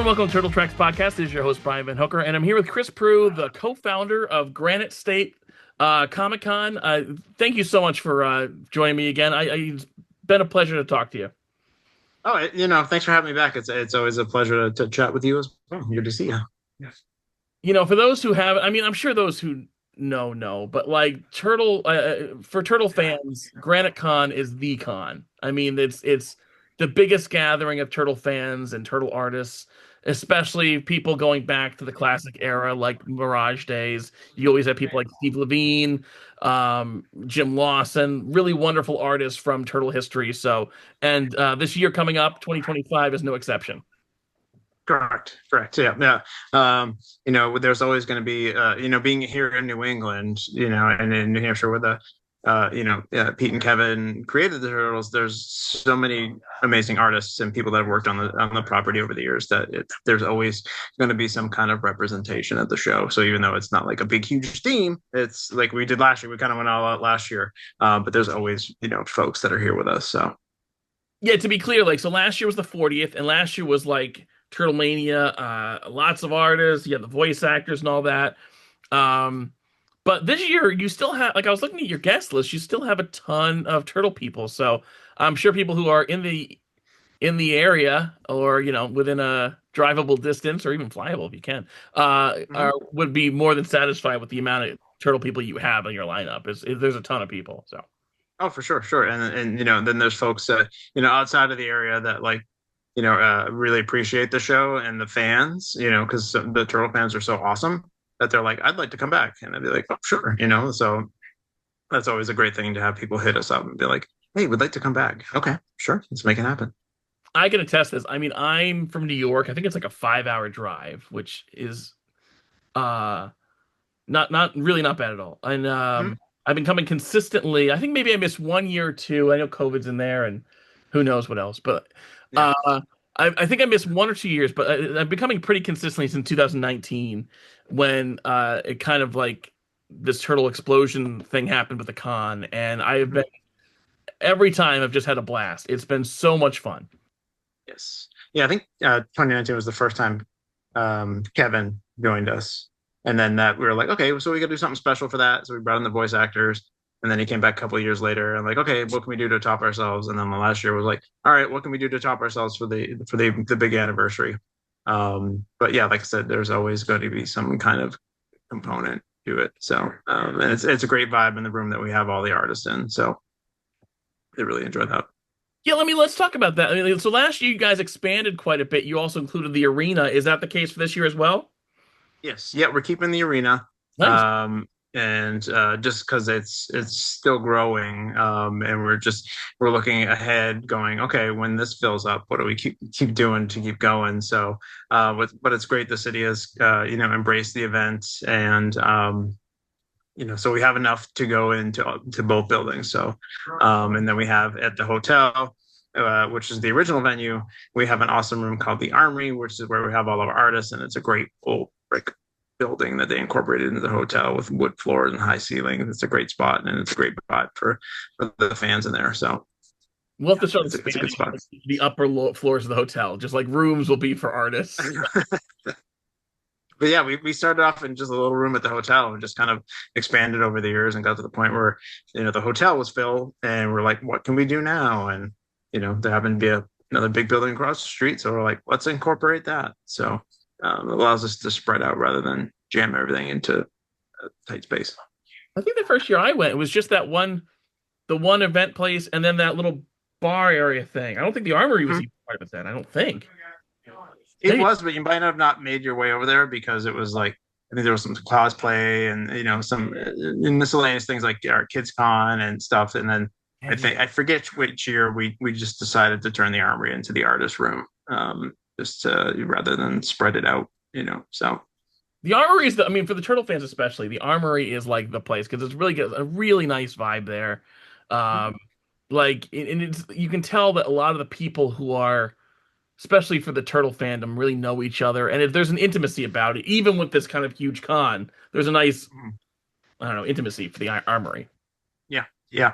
and welcome to Turtle Tracks Podcast. This is your host, Brian Van Hooker, and I'm here with Chris Prue, the co-founder of Granite State Comic Con. Thank you so much for joining me again. It's been a pleasure to talk to you. Oh, thanks for having me back. It's always a pleasure to chat with you as well. Good to see you. Yes. For those who haven't, I'm sure those who know, but like for Turtle fans, Granite Con is the con. It's the biggest gathering of Turtle fans and Turtle artists, especially people going back to the classic era, like Mirage days. You always have people like Steve Levine, Jim Lawson, really wonderful artists from Turtle history. And this year coming up, 2025, is no exception. Correct. Yeah. There's always going to be, being here in New England, and in New Hampshire where Pete and Kevin created the Turtles. There's so many amazing artists and people that have worked on the property over the years that there's always going to be some kind of representation at the show. So even though it's not like a big, huge theme, it's like we did last year. We kind of went all out last year, but there's always, folks that are here with us. So yeah, to be clear, so last year was the 40th, and last year was like Turtle Mania, lots of artists, you have the voice actors and all that. But this year you still have, I was looking at your guest list, you still have a ton of Turtle people. So I'm sure people who are in the area or, within a drivable distance or even flyable if you can, would be more than satisfied with the amount of Turtle people you have in your lineup. There's a ton of people. So. Oh, for sure. And then there's folks outside of the area that really appreciate the show and the fans, because the Turtle fans are so awesome that they're like, I'd like to come back. And I'd be like, oh, sure. So that's always a great thing to have people hit us up and be like, hey, we'd like to come back. Okay, sure. Let's make it happen. I can attest this. I'm from New York. I think it's like a 5-hour drive, which is not really not bad at all. And I've been coming consistently. I think maybe I missed 1 year or two. I know COVID's in there and who knows what else, but Yeah. I think I missed 1 or 2 years, but I've been coming pretty consistently since 2019 when it kind of like this turtle explosion thing happened with the con, and I've been every time I've just had a blast. It's been so much fun. Yes. Yeah, I think 2019 was the first time Kevin joined us. And then that we were like, okay, so we got to do something special for that. So we brought in the voice actors. And then he came back a couple of years later and like, okay, what can we do to top ourselves? And then the last year was like, all right, what can we do to top ourselves for the big anniversary? But yeah, like I said, there's always going to be some kind of component to it. So and it's a great vibe in the room that we have all the artists in. So they really enjoy that. Yeah, let's talk about that. So last year you guys expanded quite a bit. You also included the arena. Is that the case for this year as well? Yes. Yeah, we're keeping the arena. Nice. And just because it's still growing, and we're looking ahead, going, okay, when this fills up, what do we keep doing to keep going? So, but it's great the city has embraced the event, and so we have enough to go into to both buildings. So, and then we have at the hotel. Which is the original venue, we have an awesome room called the Armory, which is where we have all of our artists, and it's a great old brick building that they incorporated into the hotel with wood floors and high ceilings. It's a great spot, and it's a great spot for the fans in there. So we'll have to start it's a good spot. The upper floors of the hotel, just like rooms will be for artists. But yeah, we started off in just a little room at the hotel and just kind of expanded over the years and got to the point where the hotel was filled, and we're like, what can we do now? And there happened to be another big building across the street, so we're like, let's incorporate that. So it allows us to spread out rather than jam everything into a tight space. I think the first year I went, it was just the one event place and then that little bar area thing. I don't think the Armory was even part of it then. I don't think. It was, but you might have not made your way over there because it was like, I think there was some cosplay and some miscellaneous things like our Kids Con and stuff. And then I forget which year we just decided to turn the Armory into the artist room, just rather than spread it out, So the Armory is for the Turtle fans especially, the Armory is like the place because it's really good, a really nice vibe there. And you can tell that a lot of the people who are, especially for the Turtle fandom, really know each other, and if there's an intimacy about it, even with this kind of huge con, there's a nice, I don't know, intimacy for the Armory. Yeah.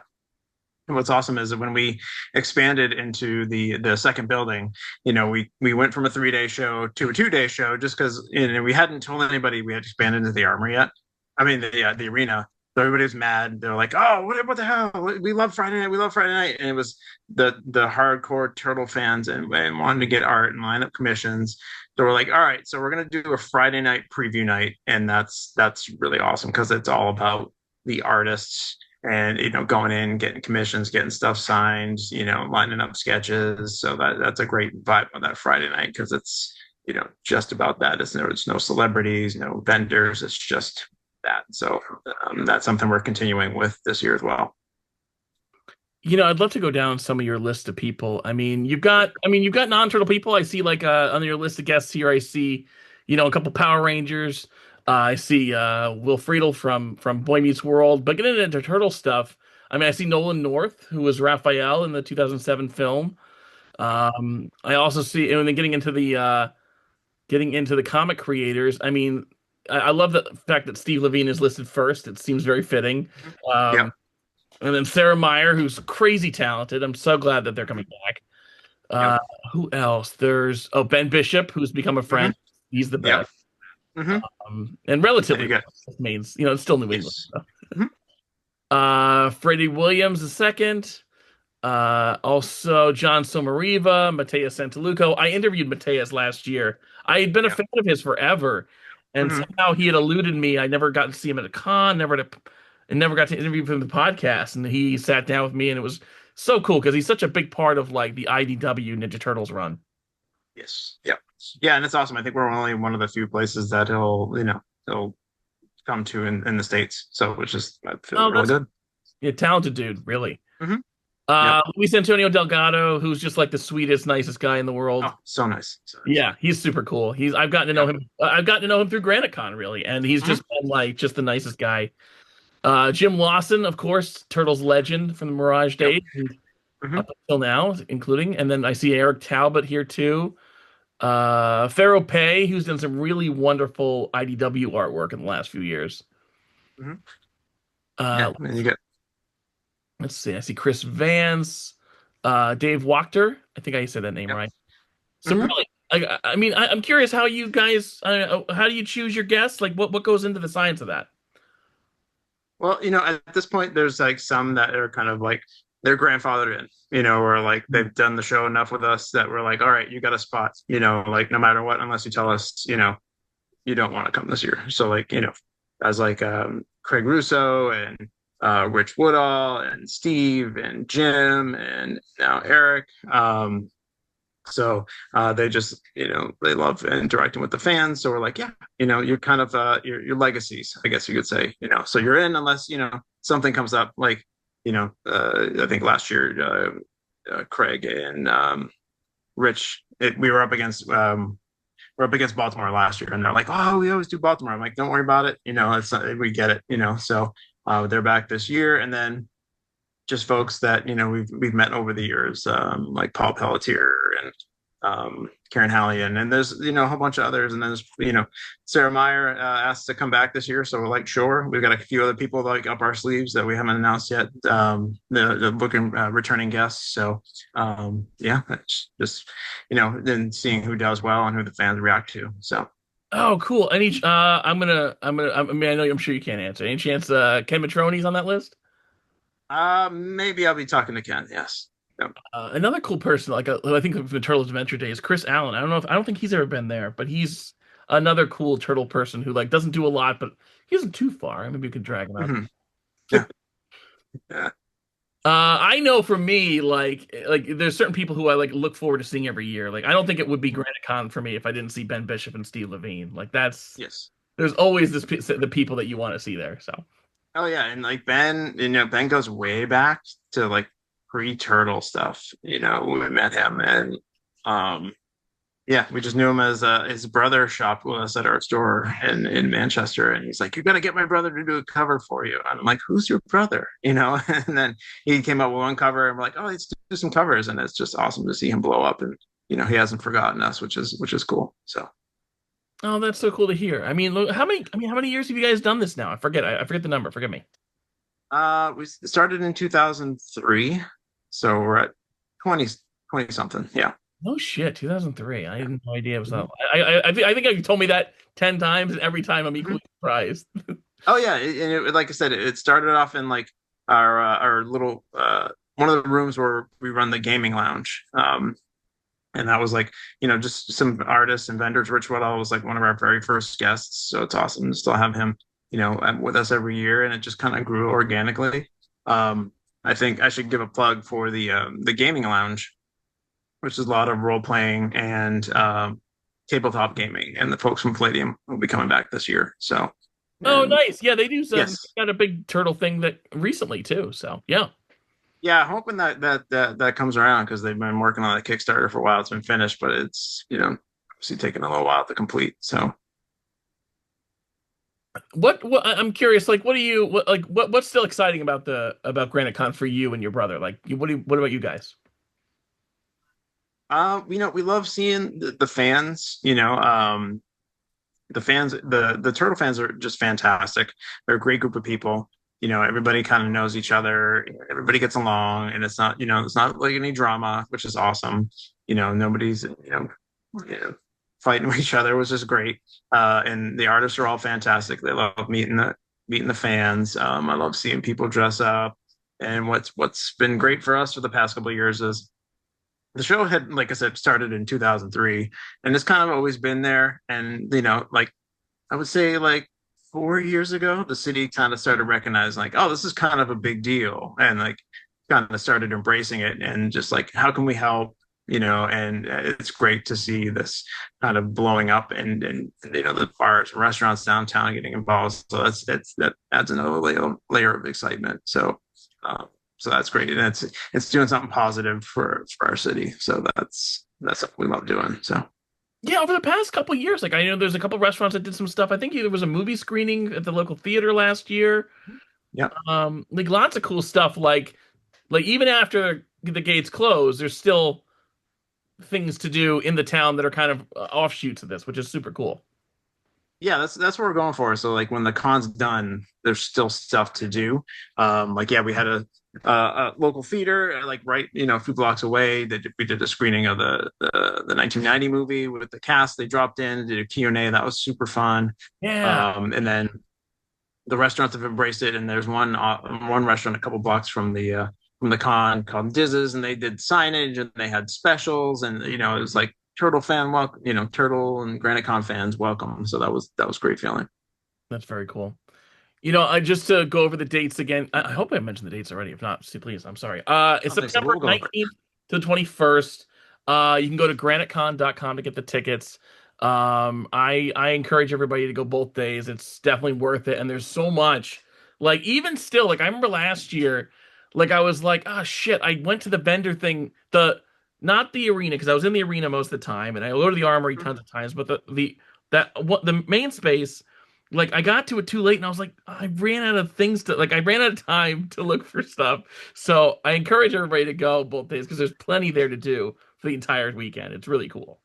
what's awesome is that when we expanded into the second building, we went from a 3 day show to a 2 day show just because we hadn't told anybody we had expanded into the armor yet. I mean the arena. So everybody was mad. They're like, "Oh, what the hell? We love Friday night. We love Friday night." And it was the hardcore turtle fans and wanted to get art and line up commissions. So we're like, "All right, so we're gonna do a Friday night preview night," and that's really awesome because it's all about the artists and going in, getting commissions, getting stuff signed, lining up sketches. So that's a great vibe on that Friday night because it's just about that. It's no celebrities, no vendors. It's just that. So that's something we're continuing with this year as well. I'd love to go down some of your list of people. I mean, you've got non-turtle people. I see like on your list of guests here, I see, a couple Power Rangers. I see Will Friedle from Boy Meets World. But getting into turtle stuff, I mean, I see Nolan North, who was Raphael in the 2007 film. I also see, and then getting into the comic creators. I mean, I love the fact that Steve Levine is listed first. It seems very fitting. Yep. Um, and then Sarah Meyer, who's crazy talented. I'm so glad that they're coming back. Uh, Yep. who else? There's Ben Bishop, who's become a Hmm. friend. He's the Yep. best. Hmm. And Yeah, you relatively got means, it's still New England. yes. Hmm. Freddie Williams the second. Also John Somariva, Mateus Santaluco. I interviewed Mateus last year. I had been a Yeah. fan of his forever, and Hmm. somehow he had eluded me. I never got to see him at a con, and never got to interview him for the podcast. And he sat down with me, and it was so cool because he's such a big part of like the IDW Ninja Turtles run. Yes. Yep. Yeah, and it's awesome. I think we're only one of the few places that he'll come to in the States. So which is I feel Oh, really that's good. a talented dude, really. Hmm. Yep. Luis Antonio Delgado, who's just like the sweetest, nicest guy in the world. Oh, so nice. So nice. Yeah, he's super cool. I've gotten to know Yep. him. I've gotten to know him through Granite Con, really, and he's Hmm. just been like just the nicest guy. Jim Lawson, of course, Turtles legend from the Mirage Yep. days and Hmm. up until now, including. And then I see Eric Talbot here too. Pharaoh Pay, who's done some really wonderful IDW artwork in the last few years. Hmm. Yeah, Uh, and you get let's see. I see Chris Vance, Dave Wachter. I think I said that name yep. right. Some Hmm. really. I'm curious how you guys. How do you choose your guests? Like, what goes into the science of that? Well, at this point, there's like some that are kind of like they're grandfathered in, or like they've done the show enough with us that we're like, all right, you got a spot, like no matter what, unless you tell us, you don't want to come this year. So like, as like Craig Russo and Rich Woodall and Steve and Jim and now Eric. So they just, they love interacting with the fans. So we're like, yeah, you're kind of your legacies, I guess you could say, So you're in unless something comes up, like I think last year Craig and Rich, we were up against Baltimore last year, and they're like, oh, we always do Baltimore. I'm like, don't worry about it, it's not, we get it, So they're back this year, and then just folks that we've met over the years, like Paul Pelletier and Karen Hallian, and there's a whole bunch of others, and then there's Sarah Meyer asked to come back this year, so we're like, sure. We've got a few other people like up our sleeves that we haven't announced yet. The looking returning guests, so yeah, it's just then seeing who does well and who the fans react to. So Oh, cool. I'm sure you can't answer. Any chance Ken Matroni's on that list? maybe I'll be talking to Ken. Yes. Yep. Another cool person, like who I think of the Turtles Adventure Days, Chris Allen. I don't think he's ever been there, but he's another cool turtle person who like doesn't do a lot, but he isn't too far. Maybe we could drag him out. Mhm. Yeah. Yeah. I know for me, like there's certain people who I like look forward to seeing every year. Like I don't think it would be Mhm. Granite Con for me if I didn't see Ben Bishop and Steve Levine. Like that's Yes. there's always the people that you want to see there. So Oh yeah, and like Ben, Ben goes way back to like pre-turtle stuff, when we met him, and um yeah, we just knew him as his brother shopped with us at our store in Manchester, and he's like, "You got to get my brother to do a cover for you." And I'm like, "Who's your brother?" And then he came up with one cover, and we're like, "Oh, let's do some covers," and it's just awesome to see him blow up, and he hasn't forgotten us, which is cool. So oh, that's so cool to hear. I mean, look, how many years have you guys done this now? I forget the number. Forgive me. We started in 2003, so we're at 20 20 something. Yeah. No shit, 2003. I had no idea it was that. Mhm. I think you told me that 10 times, and every time I'm Mhm. equally surprised. Oh yeah, and like I said, it started off in like our little one of the rooms where we run the gaming lounge. And that was like, just some artists and vendors. Rich Whitall was like one of our very first guests, so it's awesome to still have him, with us every year, and it just kind of grew organically. I think I should give a plug for the gaming lounge, which is a lot of role playing and tabletop gaming, and the folks from Palladium will be coming back this year. So, Oh, and nice. Yeah, they do some yes, got a big turtle thing that recently too. So yeah. yeah, hoping that comes around because they've been working on the Kickstarter for a while. It's been finished, but it's obviously taking a little while to complete. So. I'm curious, like what do you what's still exciting about the about Granite Con for you and your brother? Like what about you guys? We love seeing the fans, the fans, the turtle fans are just fantastic. They're a great group of people. Everybody kind of knows each other. Everybody gets along, and it's not like any drama, which is awesome. Nobody's, fighting with each other, which is great. And the artists are all fantastic. They love meeting the fans. I love seeing people dress up. And what's been great for us for the past couple of years is the show had, like I said, started in 2003, and it's kind of always been there. And like I would say, like 4 years ago, the city kind of started recognizing, like, oh, this is kind of a big deal, and like kind of started embracing it, and just like, how can we help? And it's great to see this kind of blowing up, and the bars and restaurants downtown getting involved. So that adds another layer of excitement. Um, so that's great, and it's doing something positive for our city. So that's something we love doing. So Yeah, over the past couple years, like I know there's a couple restaurants that did some stuff. I think there was a movie screening at the local theater last year. yeah. Like lots of cool stuff. Like even after the gates close, there's still things to do in the town that are kind of offshoots of this, which is super cool. Yeah, that's what we're going for. So like when the con's done, there's still stuff to do. Like yeah, we had a local theater like right, a few blocks away. We did a screening of the 1990 movie with the cast. They dropped in, did a Q&A. That was super fun. Yeah, And then the restaurants have embraced it. And there's one restaurant a couple blocks from the con called Diz's, and they did signage and they had specials, and it was like Turtle fan welcome, Turtle and Granite Con fans welcome. So that was great feeling. that's very cool. You know, I just to go over the dates again. I hope I mentioned the dates already. If not, please, I'm sorry. I It's don't think so, but September we'll go over it. 19th to the 21st. You can go to granitecon.com to get the tickets. I encourage everybody to go both days. It's definitely worth it. And there's so much. Like even still, like I remember last year, like I was like, ah shit, I went to the vendor thing, the not the arena, because I was in the arena most of the time, and I go to the armory tons of times, but the main space, like I got to it too late, and I was like, I ran out of things to like I ran out of time to look for stuff. So I encourage everybody to go both days because there's plenty there to do for the entire weekend. It's really cool.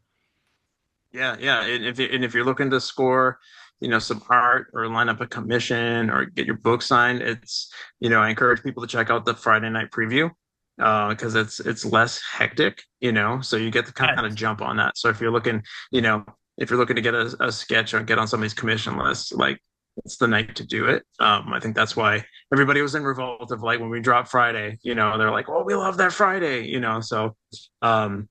Yeah, yeah. And if you're looking to score, some art or line up a commission or get your book signed, I encourage people to check out the Friday night preview because it's less hectic, so you get to kind of Yes. jump on that. So if you're looking to get a sketch or get on somebody's commission list, like it's the night to do it. I think that's why everybody was in revolt of like when we dropped Friday, they're like, "Oh, we love that Friday," so um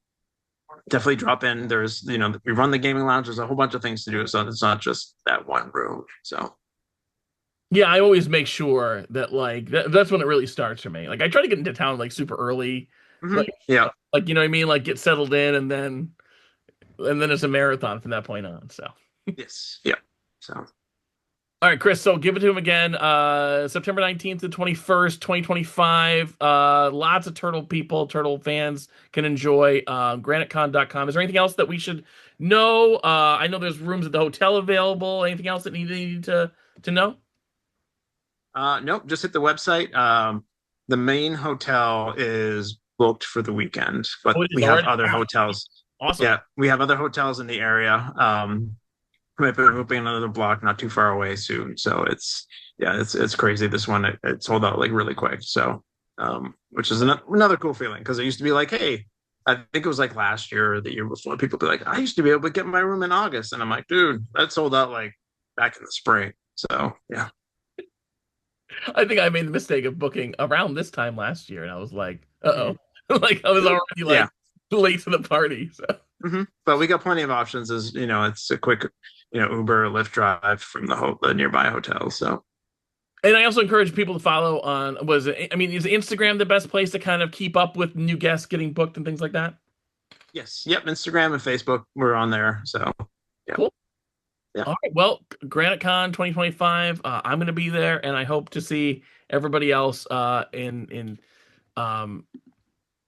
definitely drop in. There's, we run the gaming lounge. There's a whole bunch of things to do. So it's not just that one room. So, Yeah, I always make sure that that's when it really starts for me. Like I try to get into town like super early, like yeah, you know what I mean, like get settled in, and then it's a marathon from that point on. So. yes, yeah. So, All right, Chris. So give it to him again. September 19th to 21st, 2025. Lots of turtle people, turtle fans can enjoy granitecon.com. Is there anything else that we should know? I know there's rooms at the hotel available. Anything else that need to know? nope, just hit the website. The main hotel is booked for the weekend, but Oh, it is we have already. other Wow, hotels. awesome. Yeah, we have other hotels in the area. might be opening another block not too far away soon. So it's crazy. This one it sold out like really quick. So which is another cool feeling because it used to be like, hey, I think it was like last year or the year before, people be like, I used to be able to get my room in August, and I'm like, dude, that sold out like back in the spring. So yeah. I think I made the mistake of booking around this time last year, and I was like, Mhm. uh-oh. Like I was already Yeah. like late to the party. So But we got plenty of options. As you know, it's a quick, Uber or Lyft drive from the nearby hotel. So and I also encourage people to follow on was it I mean, is Instagram the best place to kind of keep up with new guests getting booked and things like that? yes, yep, Instagram and Facebook, we're on there. So yeah, Cool. yeah, All right. Well, GraniteCon 2025. I'm going to be there, and I hope to see everybody else um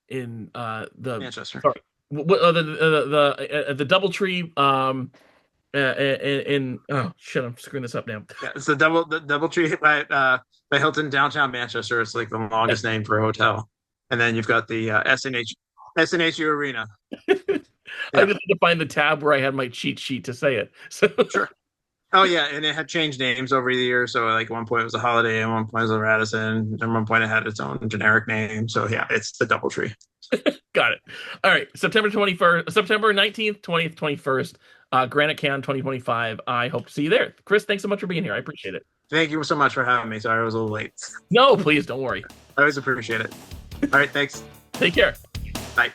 the Manchester. sorry the DoubleTree in oh shit, I'm screwing this up now. Yeah, it's the DoubleTree by Hilton downtown Manchester. It's like the Yeah. longest name for a hotel. And then you've got the SNHU Arena. I Yeah, just had to find the tab where I had my cheat sheet to say it. So sure. Oh yeah, and it had changed names over the years. So like at one point it was a Holiday, and one point it was a Radisson, and one point it had its own generic name. So yeah, it's the DoubleTree. got it. All right, September 21st, September 19th, 20th, 21st, Granite Can 2025. I hope to see you there. Chris, thanks so much for being here. I appreciate it. Thank you so much for having me. Sorry I was a little late. No, please don't worry. I always appreciate it. All right, thanks. Take care. Bye.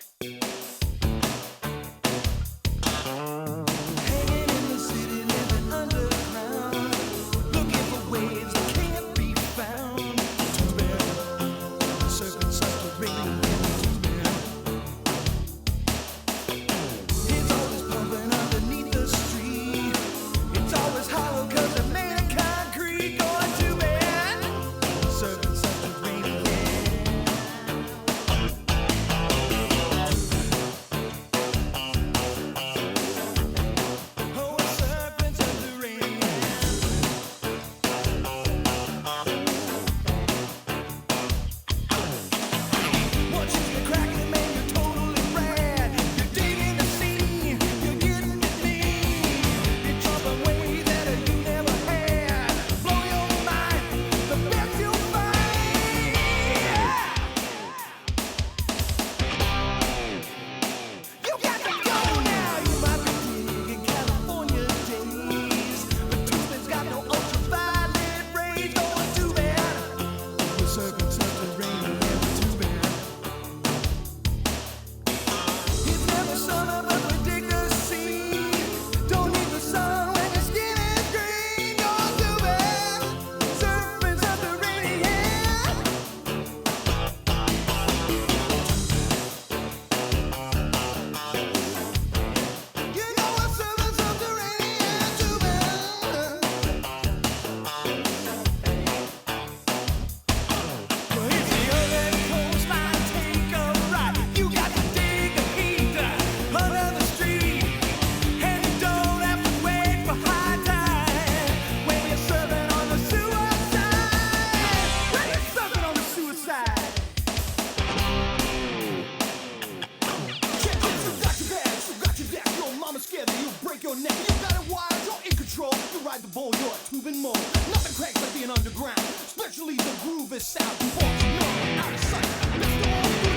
Nothing cracks like being underground, especially the groove is sound. Out of sight, Mr.